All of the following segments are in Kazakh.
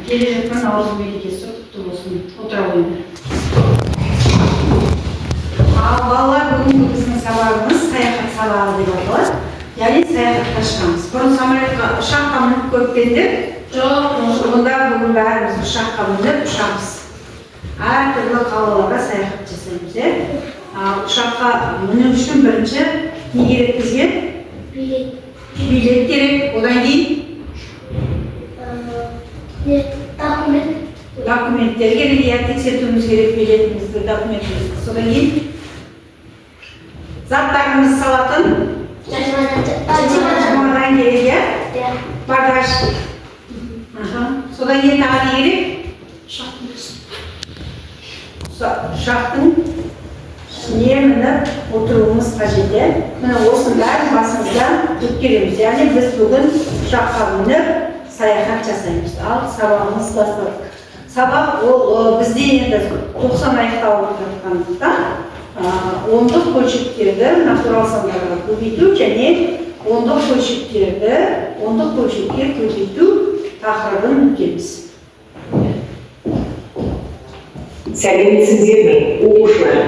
Келе жатқан наурыз мерекесі құтты болсын. Отыра қойыңдар. Балалар, бүгінгі біздің сабағымыз саяхат сабағы деп аталады. Яғни саяхатқа шығамыз. Бұрын самолетқа, ұшаққа мініп көріппендер? Жоқ. Онда бүгін бәріміз ұшаққа мініп ұшамыз. Әртүрлі қалаларға саяхат жасаймыз. Ұшаққа міну үшін бірінші не керек бізге? Билет керек. Одан кейін документтер керек, тексертуіміз керек билетімізді, документімізді. Содан кейін заттарымыз салатын чемодан керек, багаж. Содан кейін тағы не керек? Ұшақтың ішіне мініп отыруымыз қажет. Міне осындай басымызда жүктелеміз. Яғни біз бүгін ұшаққа мініп саяхат жасаймыз. Ал сабағымыз басталды. Сабақ ол бізде енді 90 аяқталып жатқандықтан ондық бөлшектерді натурал сандарға көбейту және ондық бөлшекке көбейту тақырыбын өтеміз. Сәлеметсіздер ме, оқушылар?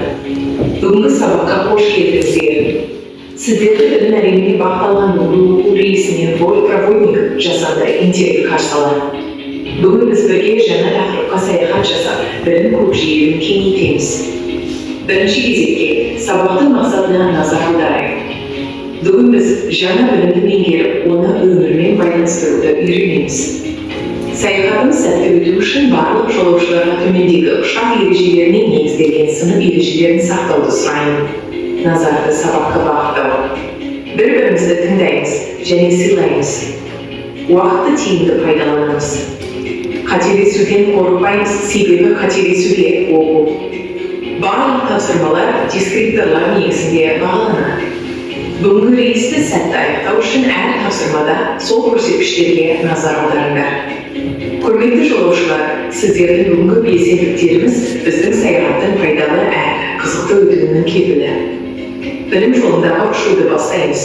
Бүгінгі сабаққа қош келдіңіздер. Сіздерді білім әлеміне бағытталған оқу рейсіне бортпроводник жасанды интеллект қарсы алады. Бүгін біз бірге жаңа тақырыпқа саяхат жасап, білім көкжиегін кеңейтеміз. Бірінші кезекте сабақтың мақсатына назар аударайық. Бүгін біз жаңа білімді меңгеріп, оны өмірмен байланыстыруды үйренеміз. Саяхатымыз сәтті өту үшін барлық жолаушыларға төмендегі ұшақ ережелеріне негізделген сынып ережелерін сақтауды сұраймын. Назарды сабаққа бағыттау. Бір-бірімізді тыңдаймыз және сыйлаймыз. Уақытты тиімді пайдаланамыз. Қателесуден қорықпаймыз, себебі қателесуге оқу. Барлық тапсырмалар дескрипторлар негізінде бағаланады. Бүгінгі рейсті сәтті аяқтау үшін әр тапсырмада сол көрсеткіштерге назар аударыңдар. Құрметті жолаушылар, сіздердің бүгінгі белсенділіктеріңіз біздің саяхаттың пайдалы әрі қызықты өтуінің кепілі. Білім жолындағы ұшуды бастаймыз.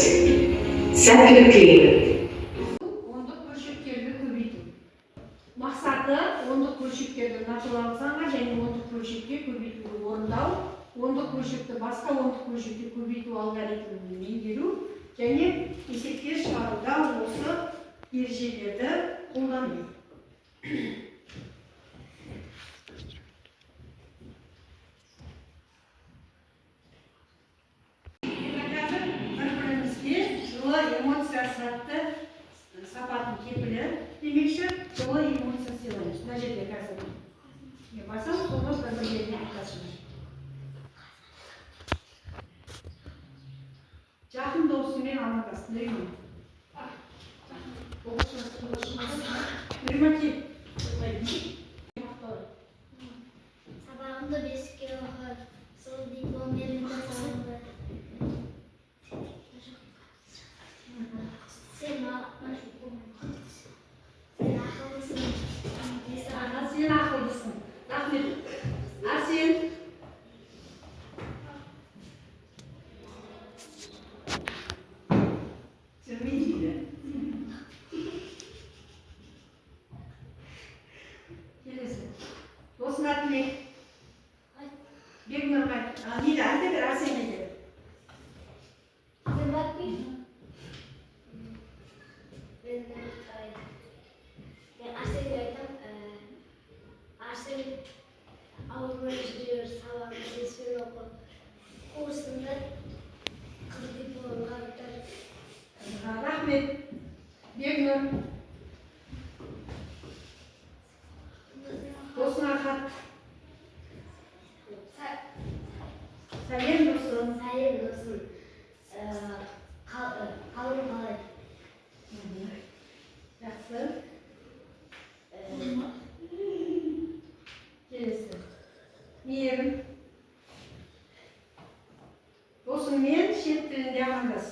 Сәттілік тілеймін. Ондық бөлшектерді көбейту. Мақсаты ондық бөлшектерді натурал санға және ондық бөлшекке көбейтуді орындау, ондық бөлшекті басқа ондық бөлшекке көбейту алгоритмін меңгеру және есепке шығаруда осы ережелерді қолдану. Эмоция сапатын кепілі демекші жылы эмоция сыйлаймыз. Мына жерде қазір не басам, соны бір-біріне айтасыңыз. Жақын досымен амандасты. Сабағымды бесікке оқып, сол дипломмен жасалынды. Сен ақыллысың. Сен ақыллысың. Рахмет. Арсен. Жүрмейді. Келесі. Досың аты не? Бегнұр қайт. Нейді, айта бер, Арсен айта бер. Сен батпей? Ben Arsen'e aytam. Arsen Avrupa gidiyor, sabahı sesini oku. Kursunda kız diplomunu kaptar. Rahmet. Begnur. Dosuna xat. Сәлем досым. Сәлем досым. Қалың қалай? Жақсы. Келесі. Мейірім. Досыңмен шет тілінде амандас.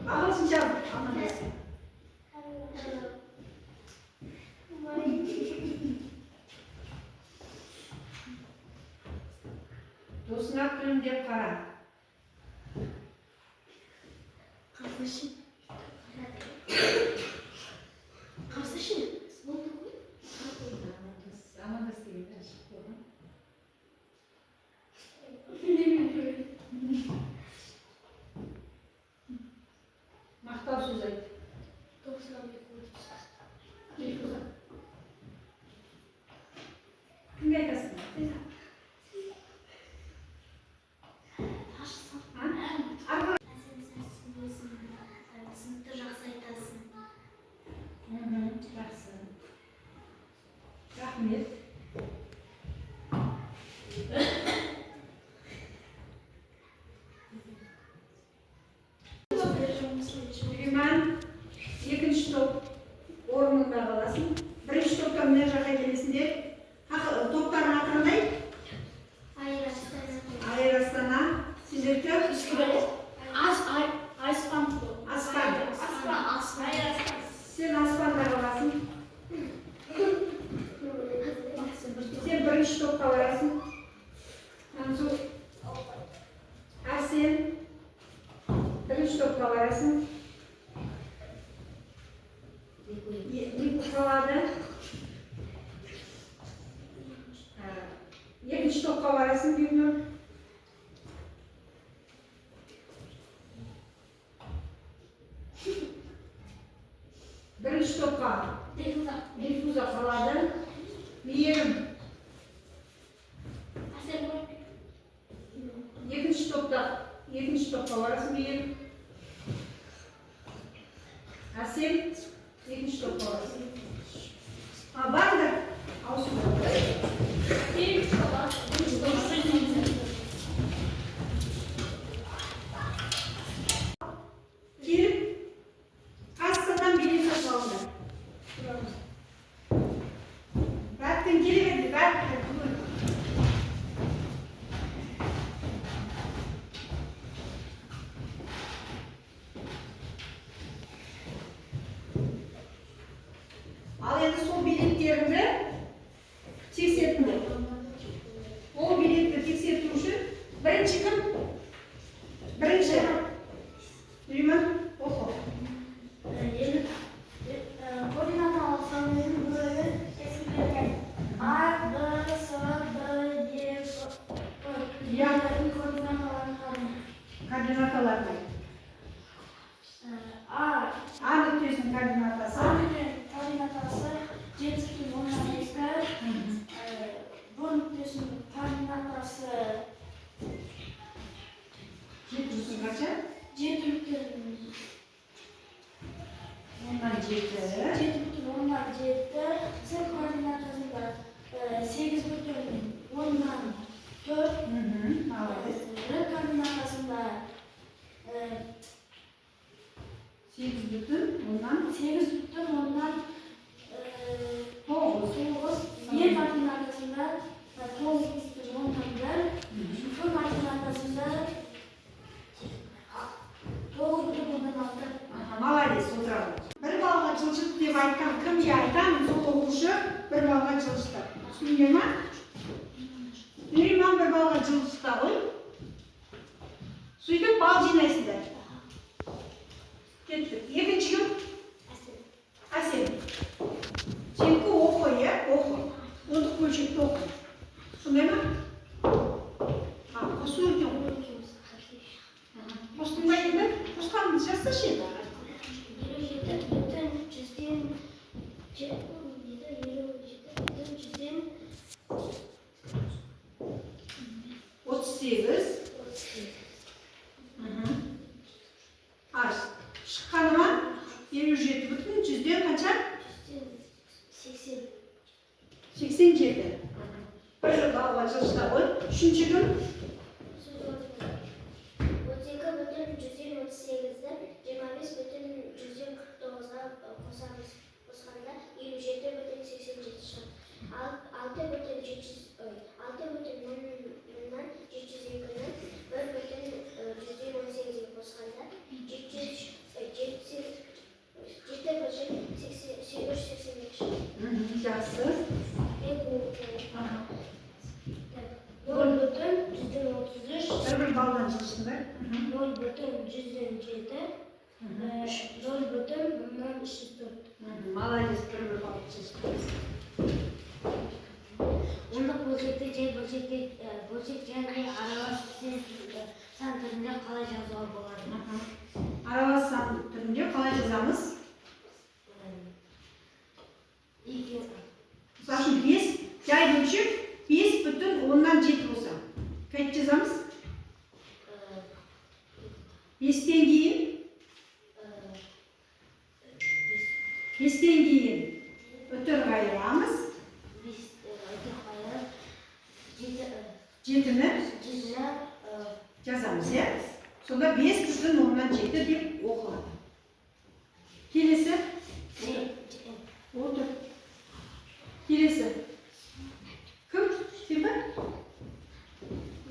Ағылшынша амандас. Досыңа күлімдеп қара. Қарсы Арғы. Сыныпты жақсы айтасың. Жақсы. Рахмет. Нұриман, екінші топ орнында қаласың. Бірінші топта мына жаққа келесіңдер. Топтардың аты қандай? Айыр Астана. Сендерді? Аспан. Аспан. Сен Аспанда қаласың. Сен бірінші топқа барасың. Арсен бірінші топқа барасың. Бику қалады. Екінші топқа барасың, Бибнұр. Бірінші топқа Бекуза қалады. Мейірім. Екінші топқа барасың, Мейірім. Арсен екінші топқа барасың. Барды. Ауысып. Келіп, қасқырдан билет сатып алды. Бәрттен келемеді, бәрттен. Ал енді сол билеттерді тексертіңдер. Ол билетті тексерту үшін бірінші кім? Бірінші. Нұриман, оқы. Координаталық санының бөлігі кесілген. А, Б, С, Д, Е, Координаталарына. А нүктесінің координатасы. координатасы 7,12. Б нүктесінің координатасы 700 қанша? 7,17. 17. С координатасында 8,14. Молодец. Р координатасында 8,10. 9. Е координатасында 9,10. Ф координатасында 9,16. Молодец, отырады. Бір балға жылжыт деп айтқан кімге айтамын, сол оқушы бір балға жылжытты. Түсінген ма? Нұриман бір балға жылжытты ғой. Сөйтіп бал жинайсыңдар. Кеттік. Екінші кім? Әсел. Сенікі оқы, е? Оқы. Ондық бөлшекті оқы. Сондай ма? Қосу екен ғой. Қостың ба енді? Қосқанды жазсашы еді. Шыққаны ма? 57,100 қанша? 87. Бір балға жылжыта ғой. Үшінші күн? 25,149-ға қосқанда 57,87 шығады. 6,702-ні 1,18-ге қосқанда 7,882 шығады. Жақсы. 0,133. Бір балдан жылжытыңдар. 0,107. 0,304. Молодец, бір балдан жылжытыңдар. Ондық бөлшекті бөлшек және аралас сан түрінде қалай жазуға болады? Аралас сан түрінде қалай жазамыз? Мысалы үшін 5 жай бөлшек 5,7 болса. Қайтып жазамыз? 5'ten keyin, 5'ten keyin o'tir qayıramiz. 7'ni yazamiz ya. Sonda 5,7 deb o'qiladi. Kelesi. O'tir. Kelesi. Kim? Sen mi?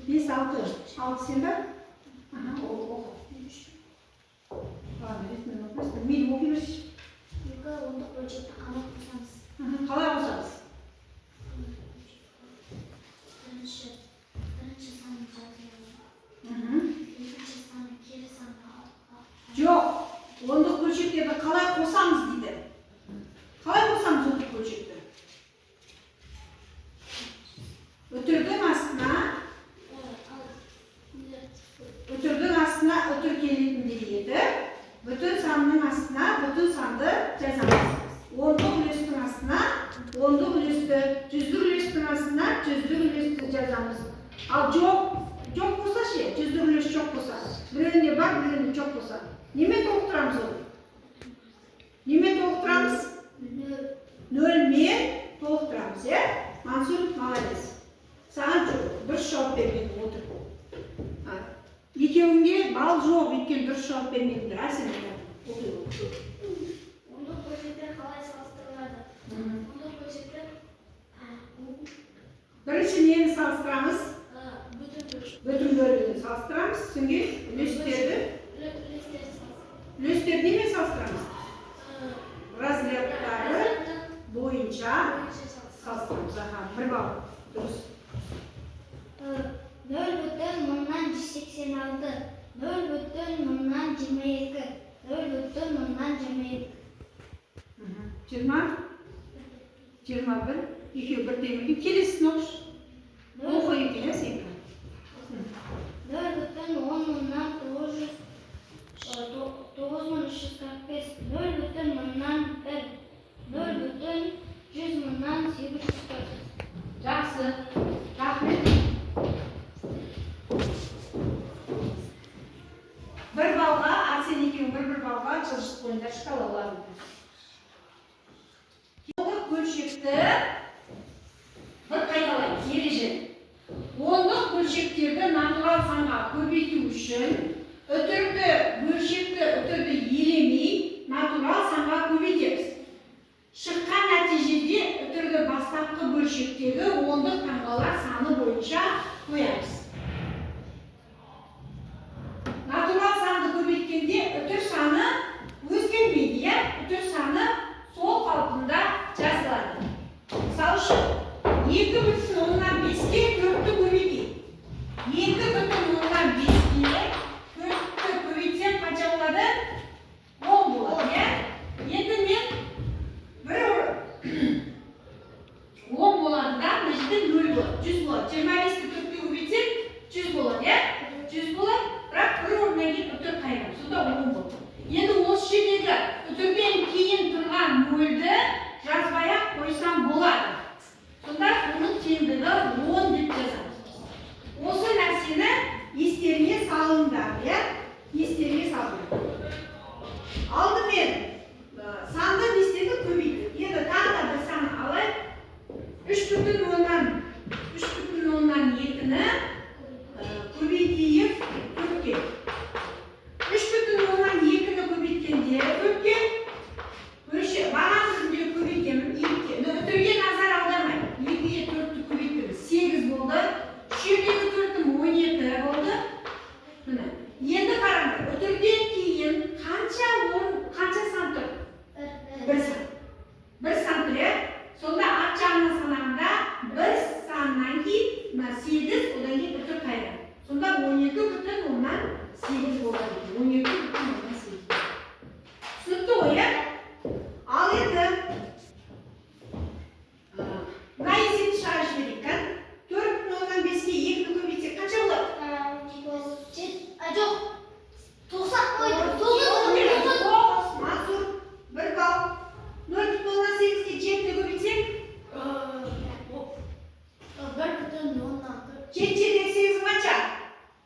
5, 6. 6 sen mi? Aha, o'qi. Men o'qiymiz. Qalay o'qisamiz? Yo'q, o'ndiq bo'lchakda qalay qo'samiz deydi. Qalay qo'samiz o'ndiq bo'lchakda? O'tirdim astına. O'tirdim astına o'tir keldim deydi. Bütün sanның astına bütün sandı yazamiz. O'ndiq ulesning astına o'ndiq ulesni, жүздік ulesning astına жүздік ulesni yazamiz. Al yo'q bo'lsa-chi, жүздік ulес yo'q bo'lsa. Birinde bor, birinde yo'q bo'lsa. Nima to'xtiramiz onu? Nima to'xtiramiz? 0 men to'xtiramiz, ya? Mansur, молодец. Sana bir javob berdim, o'tir. Ikkovingga bal yo'q, ikkin bir javob bermanglar, sen o'qiyver. Onda projeler qalay solishtiriladi? Onda projeler Birinchi neni solishtiramiz? Bütün bölümünü solishtiramiz. So'ngi uleslarni nima solishtiramiz? Razryaдлari bo'yicha solishtiramiz. Aha, bir bal. Durust. 0,186, 0,22, 0,22. 20, 21, 2, 1 demek. Kelesini o'qish. O'qiyib keling sen. 0,10,945, 0,1, 0,100,840. Yaxshi. Rahmat. Bir balga, Arsen ikkoving bir balga çalışib qo'yinglar shkalalarni. O'ndiq bo'lchakda bir qaytalaymiz, kelishib. O'ndiq bo'lchaklarda natural sanga ko'paytirish uchun o'tirdi bo'lchakda o'tirdi yelemay natural sanga ko'paytamiz. Chiqqan natijada o'tirdi dastlabki bo'lchakdagi o'ndiq tangalar soni bo'yicha qo'yamiz. Natural sanni ko'paytganda o'tir soni o'zgarmaydi, ya? O'tir soni sol qalbında yazıladi. Misal uchun 2,5 ga 4'ni ko'payting. 2,5 ga 4'ni ko'paytsam qancha bo'ladi? 10 bo'ladi, ya? Endi men 10 bo'ladida, nechta 0 bo'ladi? 100 bo'ladi. 25 ga 4'ni ko'paytsam 100 bo'ladi, ya? 100 bo'ladi. Biroq bir o'rniga o'tir qayramiz. Sunda 10 bo'ladi. Endi o'sha yerga o'tirdan keyin turgan nolni yozmay qo'ysam bo'ladi. Sunda uning tengdigi 10 deb yozamiz. O'sha narsani esingizga solinglar, ya? Esingizga solinglar. Aldымен sanni esingizga ko'paytirib, endi taqda bir san olib 3,7 ni ko'paytirib 4 ga 3,2 ni ko'paytganda 4 ga o'sha balandlikni ko'paytganim 2. O'tirga nazar oldirmang. 2 ga 4 ni ko'paytirdim. 8 bo'ldi. 3 yerdagi 4 17 bo'ldi. Mana. Endi qarang, o'tirgan keyin qancha santir? 1 santir. 1 santir. Sonda achchani sanamda 1 sandan keyin 8 odan keyin o'tir qayra. Sonda 12,8 bo'ladi. 12,8. Tushundingmi? Al endi. Naysi chiqarish kerak. 4,5 ga 2 ni ko'paytsak qancha bo'ladi? Yo'q. 90 qo'ydim. 9. Mansur 1 bal. 0,8 ga 7 ni ko'paytsak 1,10. 7 ga 8 qancha?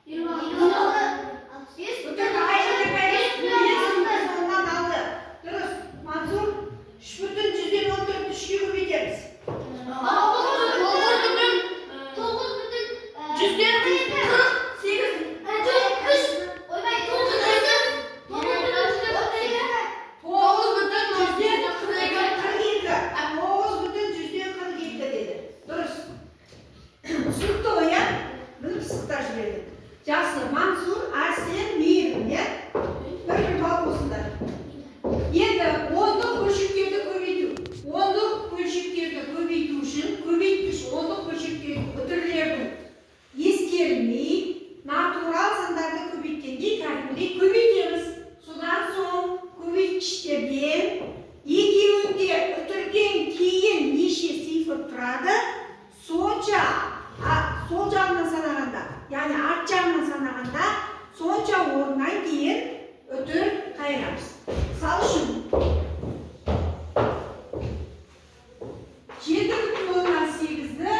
26. O'tir Mansur, Arsen, Mehrim, ya. Bir bak olsunlar. Endi o'nliq qo'shiblarni ko'paytirish. O'nliq qo'shiblarni ko'paytirish uchun ko'paytirish o'nliq qo'shiblarni o'tirlarni eskermay, natural sanlarni ko'paytganda qadimgidek ko'paytamiz. Shundan so'ng ko'paytirishda bilan ikkovida o'tirgan keyin necha sifr turadi? Sol jag'dan sanaganda, ya'ni arq jag'dan sanaganda soncha o'rndan keyin o'tir qayiramiz. Misal uchun 7,8 ni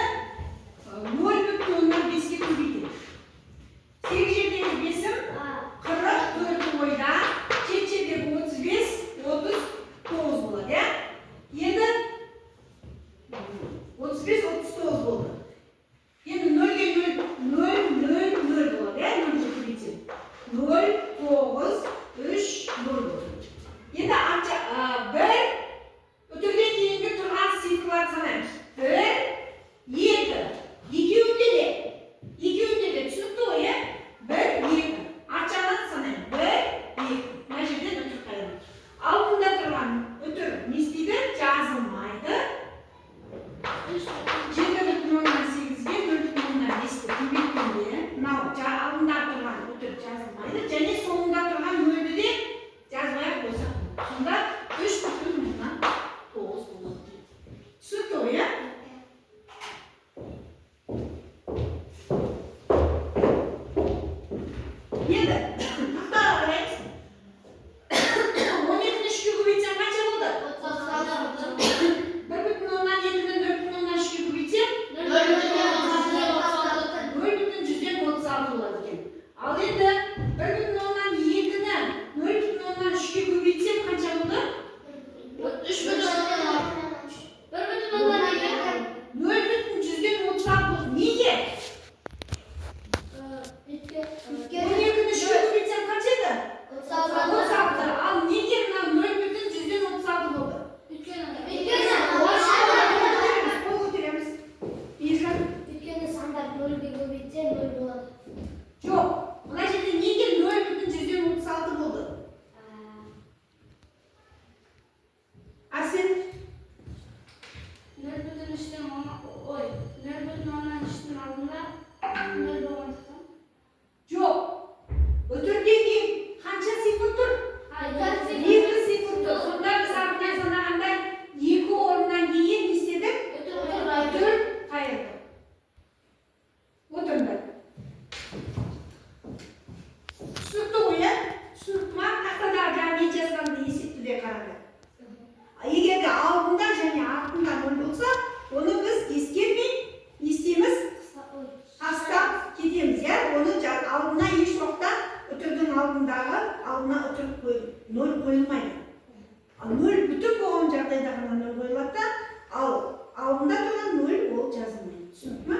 0,5 ga ko'paytiramiz. 8 yerdagi besim 44 bo'ydan, chechedagi 35, 39 bo'ladi, ya. Endi 35, 39 bo'ldi. Endi 0 ga 0, 0, 0 bo'ladi, ya. 0 ga ko'paytirib. 0, 9, 3, 0 bo'ldi. Endi ancha bir o'tirgan keyingi turgan sifrlar sanaymiz. 1, 7, 2 o'tdi. 2 o'tdi, tushunibdi-ku, ya? 1, 7. Anchadan sanaymiz. 1, 2. Mana shu yerda o'tir qo'yamiz. Oldinda turgan o'tir nisbida jazilmaydi. 7,8 ga 0,5 ga ko'paytganda, mana oldinda turgan o'tir jazilmaydi. Және so'ngda turgan 0 jazmaya qo'ysak, shunda 3,9 bo'ladi. Tushunibdi-ku, ya? Endi taxtaga qaraymiz. 17 ni 3 ga ko'paytsam qancha bo'ldi? 1,7 ni 4,3 ga ko'paytsam 0,136 bo'ladi ekan. Al endi 1,7 ni 0,3 ga ko'paytsam qancha bo'ldi? 0,136 bo'ldi. Nega? 17 ni 3 ga ko'paytsam qancha edi? 36. Al nega mana 0,136 bo'ldi? Qo'l ko'taramiz. O'tganda sanlar 0 ga ko'paytsa 0 bo'ladi. Yo'q. Mana shu yerda nega 0,136 bo'ldi? Asin 0,3 oldinda 0 bo'lgandan yo'q. O'tirgan keyin qancha sifr tur? 7 sifr tur. Shunda biz aniq sanaganda 2 o'rnidan keyin ne istedik? O'tir qayerda? O'tirdi. Tushunibdi-ku, ya? Tushunibman. Taxtalarga nechasidan esitdi deb qaradi. Agarda oldinda және orqada 0 bo'lsa, uni biz eskermay istaymiz, tashlab ketamiz, ya. Uni oldindan hech vaqtda o'tirgan oldidan o'tirib qo'yib 0 qo'yilmaydi. 0 butun bo'lgan joyda ham 0 qo'yiladi, al oldinda turgan 0 bo'lib yozilmaydi. Tushunibmi?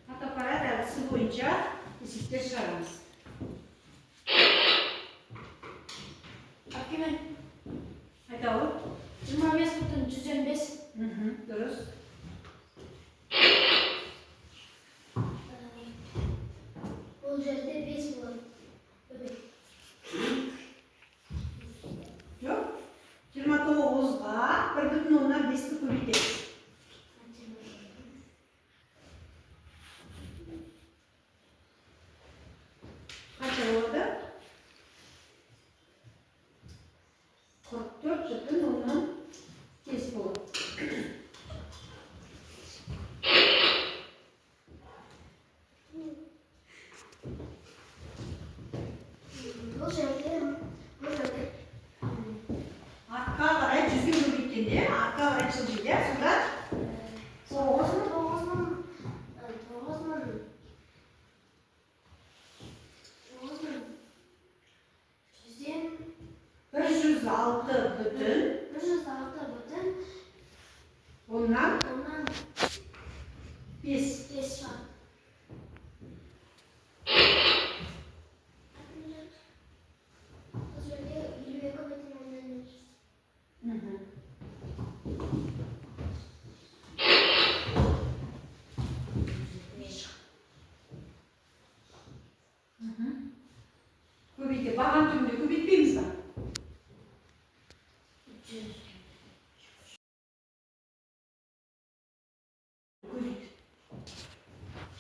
Fotoapparat adresi bo'yicha eshitkcha chiqaramiz. Akime? Aytaver. 25,125. Durust. Bu yerda 5 bo'ladi. Yo'q. 29 ga 1,5 ga ko'paytamiz. Qancha bo'ldi? 44,5 bo'ldi. Arqa qaray 100 ga ko'paytganda, arqa qaray chiqishga, shunda 106 butun ondan 5 var.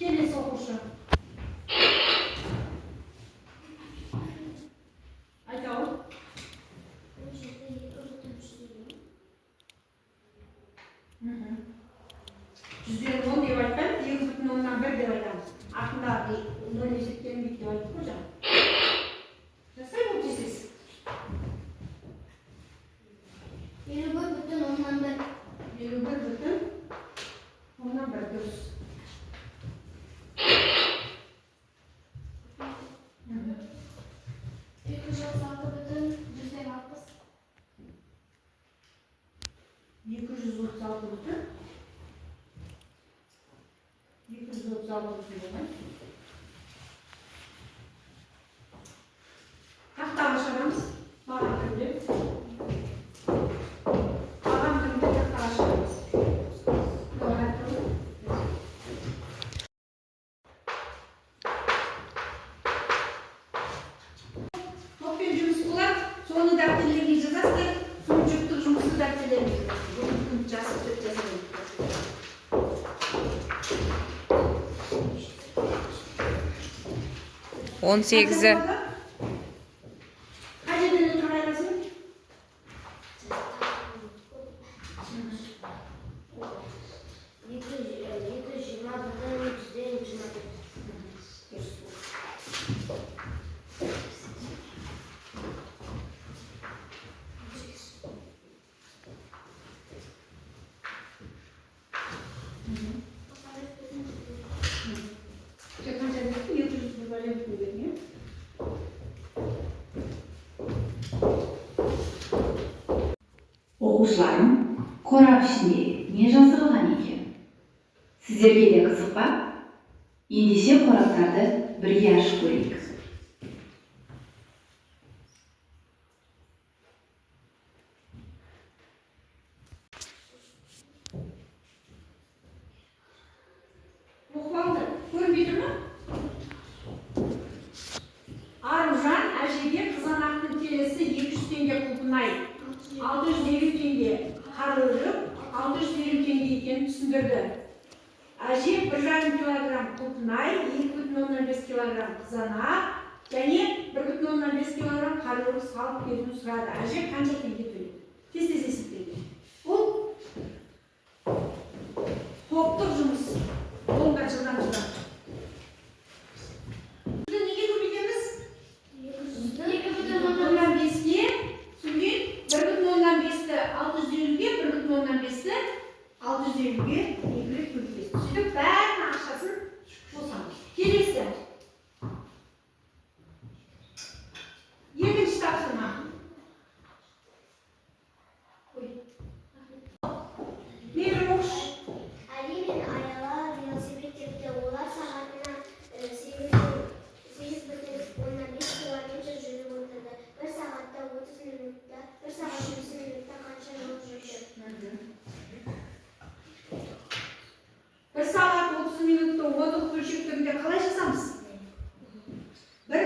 Келесі оқушы. Айтауын. 110 деп айтпайды, 2,1 деп айтамыз. Артындағы 0 есептелінбейді деп айтып қой жаңа. Жасай бұл тезес. 51,1. 51,1 дұрыс. 236 болмай. Тақтаны шығарамыз. Маған түрде. Маған түрде тақтаны шығарамыз. Топпен жұмыс болады. Соны дәптерлерге жазасыздар. Соны жүктік жұмысты дәптерлерге жазасыздар. Бүгін жазып жазып. 18'i. Kaç edeni turaylasın? Оқушыларым, қорап ішінде не жазылған екен? Сіздерге де қызық па? Ендеше қораптарды бірге ашып көрейік. Оқылды. Көрінбей тұр ма? Аружан әжеге қызанақтың келесі 200 теңге құлпынай. 650 теңге қарылып, 650 теңге екенін түсіндірді. Әже 1,5 килограмм құлпынай, 2,5 килограмм қызанақ және 1,5 килограмм қарылып салып беруін сұрады. Әже қанша теңге төледі? Тез-тез есептейді. Бұл топтық жұмыс. Қолға жылдан. Неге көбейтеміз? 2,5-ке, сөйден 1,5-ті 650-ге, 1,5-ті 650-ге екілік көбейтеміз. Сөйтіп бәрінің ақшасын қосамыз. Келесі. Екінші тапсырма. Небір оқыш? Али мен Аяла велосипед тепті. Олар сағатына 8,5 километр жүріп отырды. 1 сағатта 30 минутта, 1 сағат 30 минутта қанша жол жүрді? 1 сағат 30 минутты 10 бөлшектерінде қалай жазамыз? 1,5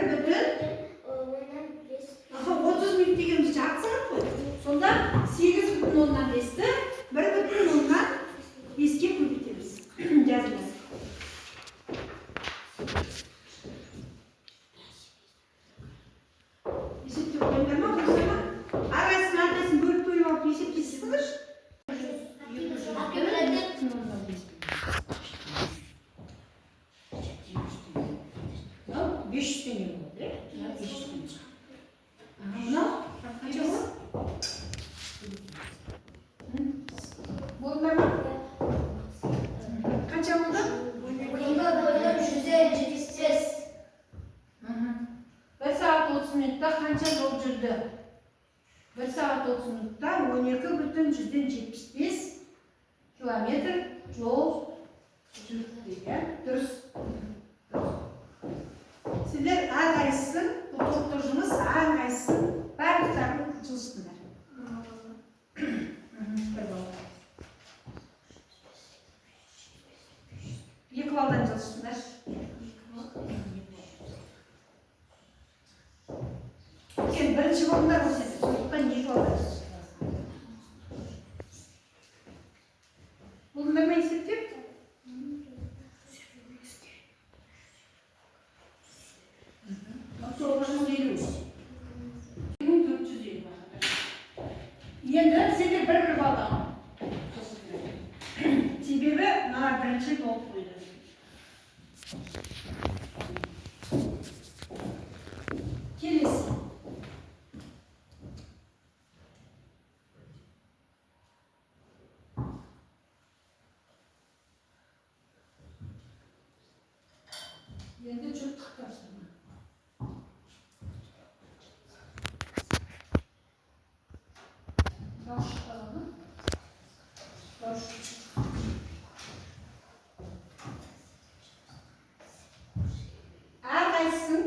30 минут дегеніміз жарты сағат қой. Сонда 8,5-ті 1,5-ге көбейтеміз. Жазыңыз. Есептеп қойыңдар ма, қойсай ма? Арасының әрқайсысын бөліп бөліп алып есептейсіздерші. 500 теңге болды, иә? 500 теңге. Мынау қанша болды? Болды ма? Қанша болды? 1 сағат 30 минутта қанша жол жүрді? 1 сағат 30 минутта 12,175 километр жол жүрді деген дұрыс. Сіздер әрқайсысын, бұл топтық жұмыс әрқайсысын барлықтарын жылыстыңдар. Екі балдан жылыстыңдар. Сен бірінші болыңдар көрсетіп, сондықтан екі балдан жылыстыңдар. Болыңдар ма есептеп? болып қойды. Келесі. Енді жұрттық тапсырма. Дауыс шықпады ма? Дауыс шықпады. Әрқайсың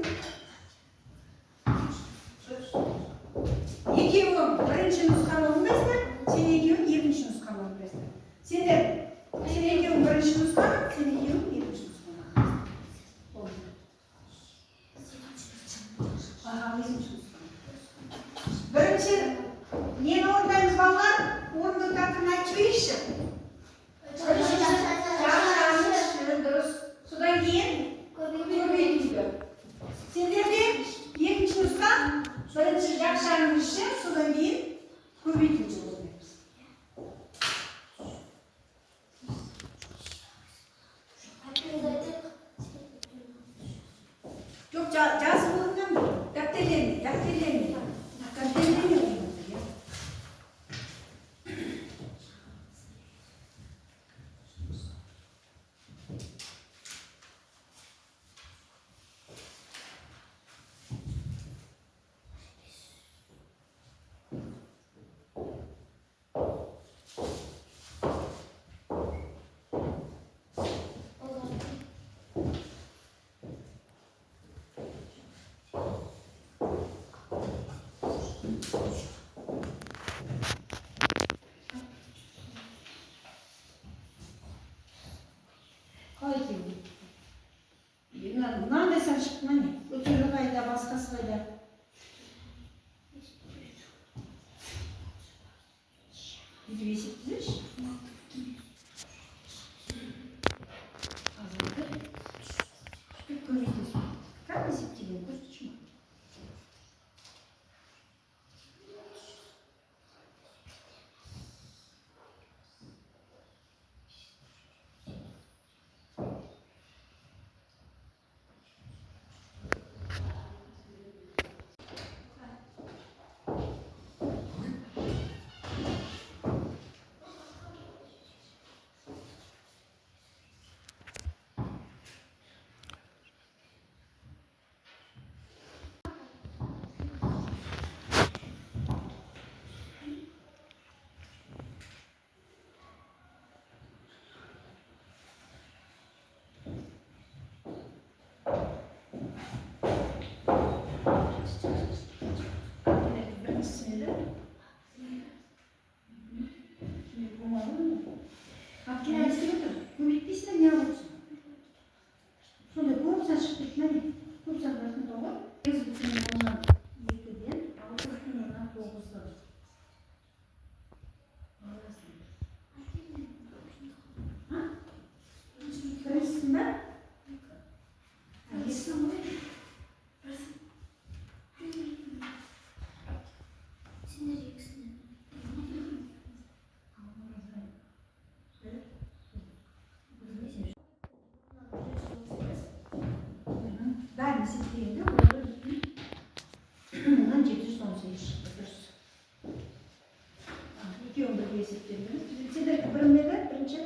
екеуің бірінші нұсқаны орындайсыңдар, сен екеуің екінші нұсқаны орындайсыңдар. Сен екеуің бірінші нұсқаны, сен екеуің екінші нұсқаны. Бірінші нені орындаймыз балалар? Орындың тәртібін айтып жіберейікші. Дұрыс. Содан кейін көбейтуді. Сендерде екінші нұсқа бірінші жақшаның іші, содан кейін көбейтуді орындаймыз. Жоқ, жазып орындан ба? Дәптерлеріне орындайды. Қалай келді? Мынандай сан шықты ма не? Өтірі қайда, басқасы қайда? Бүйтіп есептесеңші. Азалды. Бүйтіп көбейтесің. Как есептеген? Көрсетші ма? Бәрін есептегенде олар бүтін 718 шықты дұрыс. Екеуін бірге есептедіңіз. Сендер бірін еді, бірінші?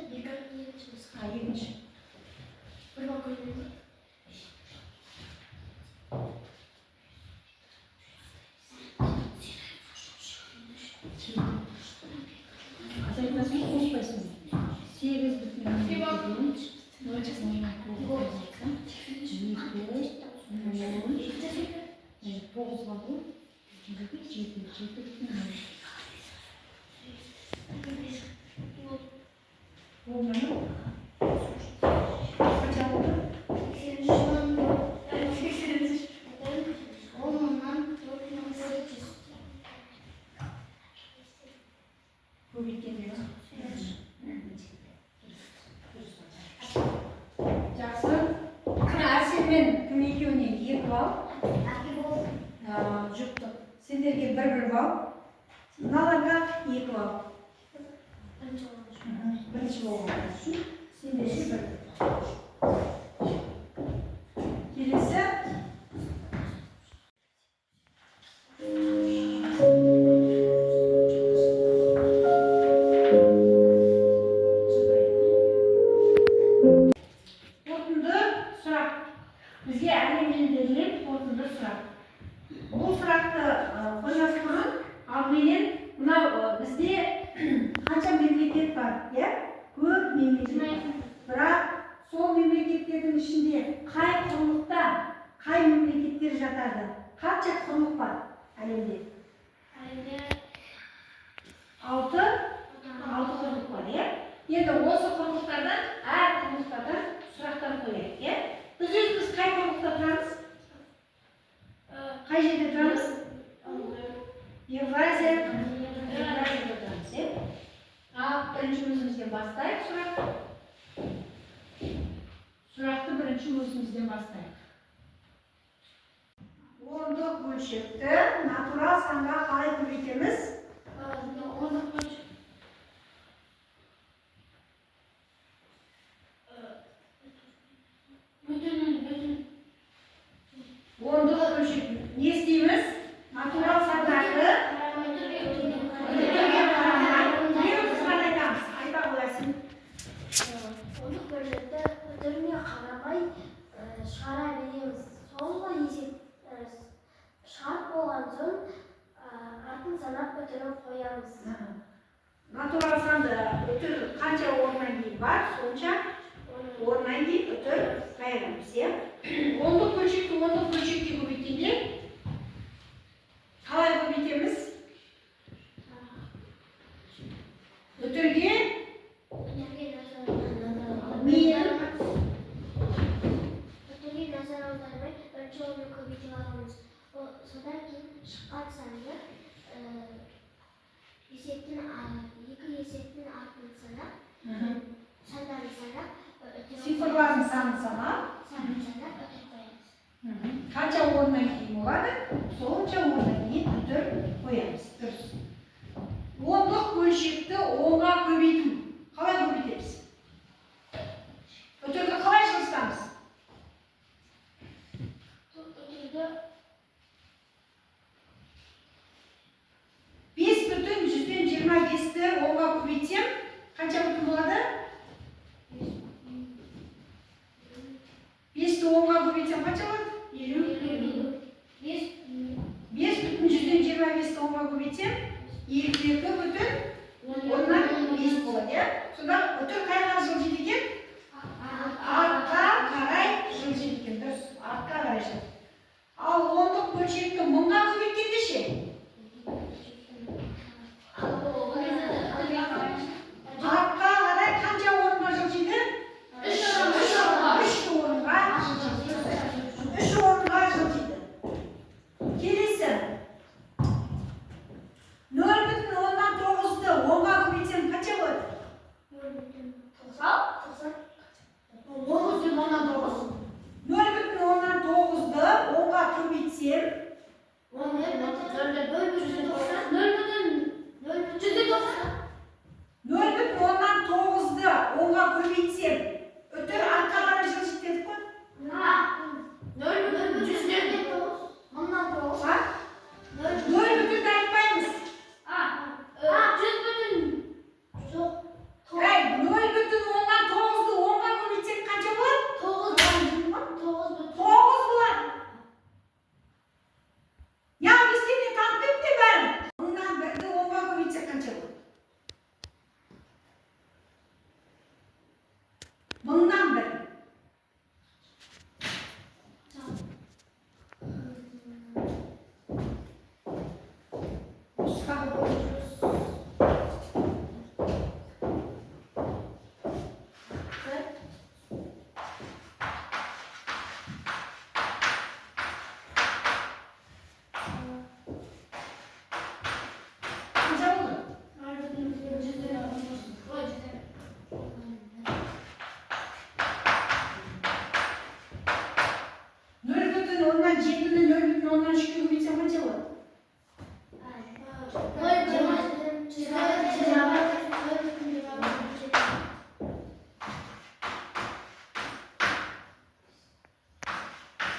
Екінші. Бір бақ көйледі. Азайтасың, қоспайсың. 8 бүтін жақсы. Әсел мен кім екеуіне 2 балл. Жұптық. Сендерге 1 балл. Мыналарға 2 балл. Бірінші болған үшін сендерге 1. сұрақ. Бізге әлемнен берілген қорытынды сұрақ. Бұл сұрақты қоймас бұрын алдыменен мынау бізде қанша мемлекет бар, иә? Көп мемлекет бар. Бірақ сол мемлекеттердің ішінде қай құрлықта қай мемлекеттер жатады? Қанша құрлық бар әлемде? Алты құрлық бар, иә? Енді осы құрлықтардан, әр құрлықтардан сұрақтар қояйық, иә? Біз өзіміз қай құрлықта тұрамыз? Қай жерде тұрамыз? Евразияда тұрамыз, иә? Ал бірінші өзімізден бастайық сұрақты. Сұрақты бірінші өзімізден бастайық. Ондық бөлшекті натурал санға қалай көбейтеміз? Ондық бөлшек. Ондық бөлшек не істейміз? Натурал сандарды өтірге қарамай не ұтысқан айтамыз? Айта қоясың. Ондық бөлшекті өтірге қарамай шығара береміз. Соңғы есеп шарт болған соң артын санап өтіріп қоямыз. Натурал санды өтір қанша орнан кейін бар, сонша орнан кейін өтір қайырамыз, иә? Ондық бөлшекті көбейткенде қалай көбейтеміз? Өтірге назар аудармай бірінші орны көбейтіп аламыз. Содан кейін шыққан санды екі есептің артын санап, сандарын санап, цифрларын санын санап өтір қоямыз. Қанша орнан кейін болады, сонша орнан кейін өтір қоямыз. Дұрыс. Ондық бөлшекті онға көбейту. Қалай көбейтеміз? Өтірді қалай жылыстамыз? Өтірді 5,25-ті онға көбейтсем, қанша бүтін болады? 5-ті онға көбейтсем қанша болады? 5,25-ті онға көбейтсем, 22,5 болады, иә? Сонда өтір қайға жылжиды екен? Артқа қарай жылжиды екен, дұрыс. Артқа қарай жылжиды. Ал ондық бөлшекті мыңға көбейткенде ше? Артқа қарай қанша орынға жылжиды? 3 орынға жылжиды. 3 орынға жылжиды. Келесі. 0,9-ды 10-ға көбейтсем қанша болады? 0,9-ды 10-ға көбейтсем 0,9-ды 10-ға көбейтсем өтір артқа қарай жылжиды дедік қой? 0,9-ді айтпаймыз. 0,9-ды 10-ға көбейтсек қанша болады? 9 болады. Я объяснение танытып те бәрін. 1-ді 10-ға көбейтсек қанша болады? 1-ді. Қанша болды? 0,7-ні 0,3-ге көбейтсем қанша болады?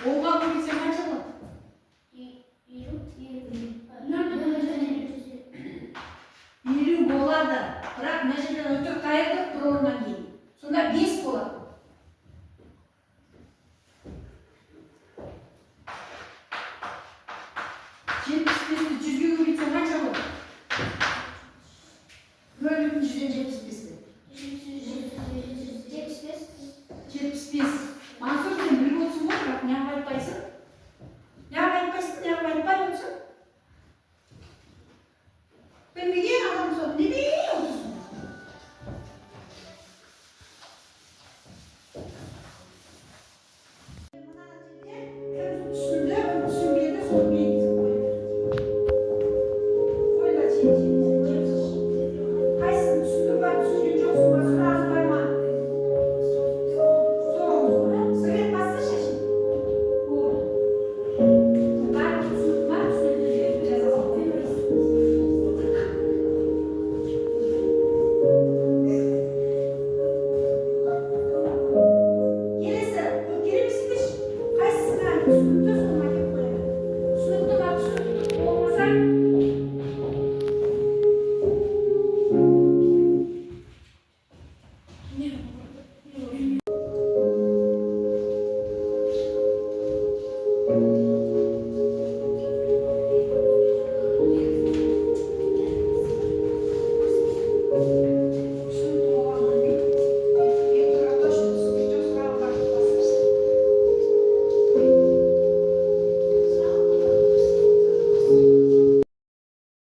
Онға көбейтсем қанша болады? 50 болады. Бірақ мына жерден өтір қайырдық бір орыннан кейін. Сонда 5 болады. 100'ü bilsen kaç olur? Bölüm 175'ti. 75. Mansur sen bir olsun var bak ne yapayısın? Ne yapayısın? Ne yapayısın? Ben bir yer aldım sonra ne biliyorsun? Üstünde ölçüsün bir de son bir gitsin koyuyor. Kaysın üstünde ben düzgün çok olması lazım koyma. Soğuk. Söyle bassa şaşın. Bu. Ben üstünde biraz azaltayım. Gelirse, gelir misiniz? Kaysın